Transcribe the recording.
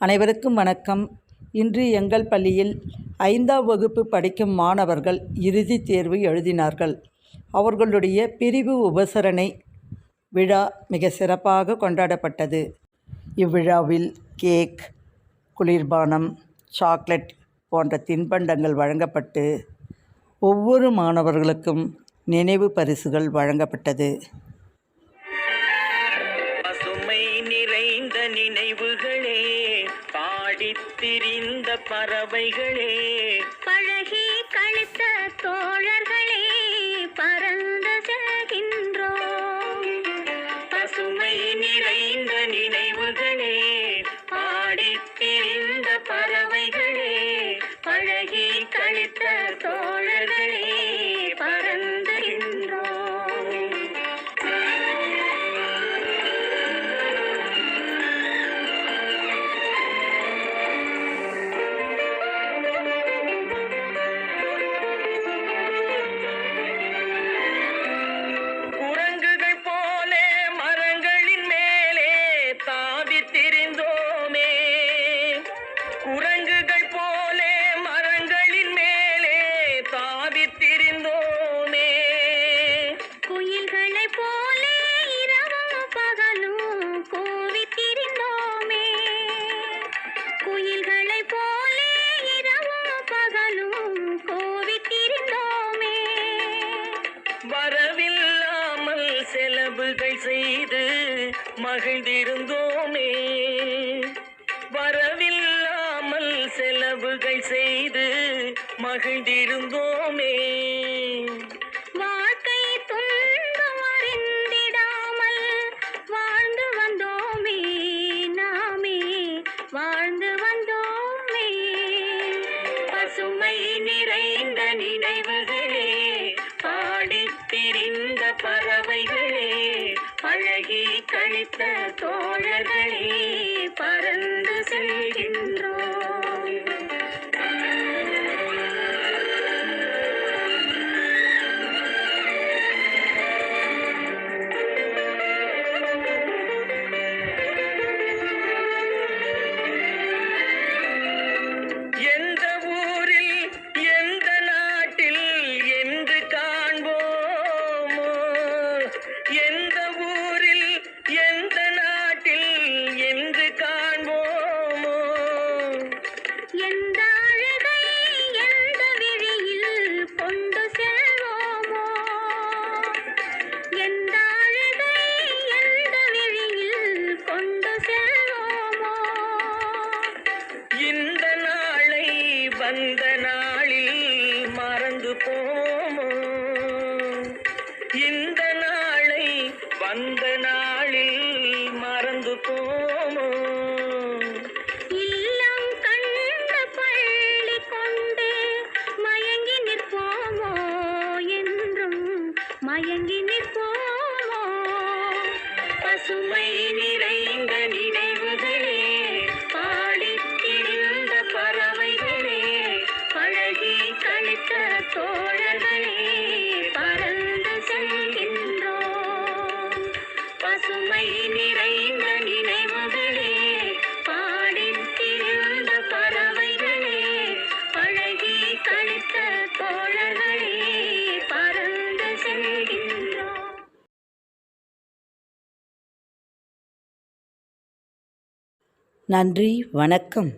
அனைவருக்கும் வணக்கம். இன்று எங்கள் பள்ளியில் 5ஆம் வகுப்பு படிக்கும் மாணவர்கள் இறுதித் தேர்வு எழுதினார்கள். அவர்களுடைய பிரிவு உபசரணை விழா மிக சிறப்பாக கொண்டாடப்பட்டது. இவ்விழாவில் கேக், குளிர்பானம், சாக்லேட் போன்ற தின்பண்டங்கள் வழங்கப்பட்டு ஒவ்வொரு மாணவர்களுக்கும் நினைவு பரிசுகள் வழங்கப்பட்டது. பசுமை நிறைந்த நினைவுகளே, பாடித்திரிந்த பறவைகளே, பழகி கழித்த தோழர்களே, பறந்து செல்கின்றோம். பசுமை நிறைந்த நினைவுகளே, பாடித்திரிந்த பறவைகளே, பழகி கழித்த தோழர்களே, பறந்துகின்றோம். குரங்குகள் போலே மரங்களின் மேலே தாவித்திரிந்தோமே. குரங்குகள் போலே மரங்களின் மேலே தாவித்திரிந்தோமே. குயில்களைப் போலே இரவும் பகலும் கூவித்திரிந்தோமே. குயில்களைப் போலே இரவும் பகலும் கூவித்திரிந்தோமே. வரவில்லாமல் செலவுகள் செய்து மகிழ்ந்திருந்தோமே. வரவில்லாமல் செலவுகள் செய்து மகிழ்ந்திருந்தோமே. வாழ்க்கை துன்பம் அறிந்திடாமல் வாழ்ந்து வந்தோமே. நாமே வாழ்ந்து வந்தோமே. பசுமை நிறைந்த நினைவுகளே, பாடித்திரிந்த பறவைகளே, பழகி கழித்த தோழர்களே, பறந்து செல்கின்றோம். எந்த ஊரில் எந்த நாட்டில் என்று காண்போமோ, எந்த ஊரில் எந்த நாட்டில் என்று காண்போமோ. எந்த அழகை எந்த விழியில் கொண்டு செல்வோமோ. எந்த அழகை எந்த விழியில் கொண்டு செல்வோமோ. இந்த நாளை வந்த நாளில் மறந்து போமோ. இந்த நாளை வந்த நாளில் மறந்து போமோ. இல்லம் கண்ட பள்ளி கொண்டு மயங்கி நிற்போமோ. என்றும் மயங்கி நிற்போமோ. பசுமை நிறைந்த நினைவுகளே, பாடித்திரிந்த பறவைகளே, பழகி கழித்த தோழர்களே, பறந்து செல்கின்றோம். பசுமை நிறைந்த நினைவுகளே, பாடித்திருந்த பறவைகளே, பழகி கழித்த தோழர்களே, பறந்து செல்கின்றோம். நன்றி, வணக்கம்.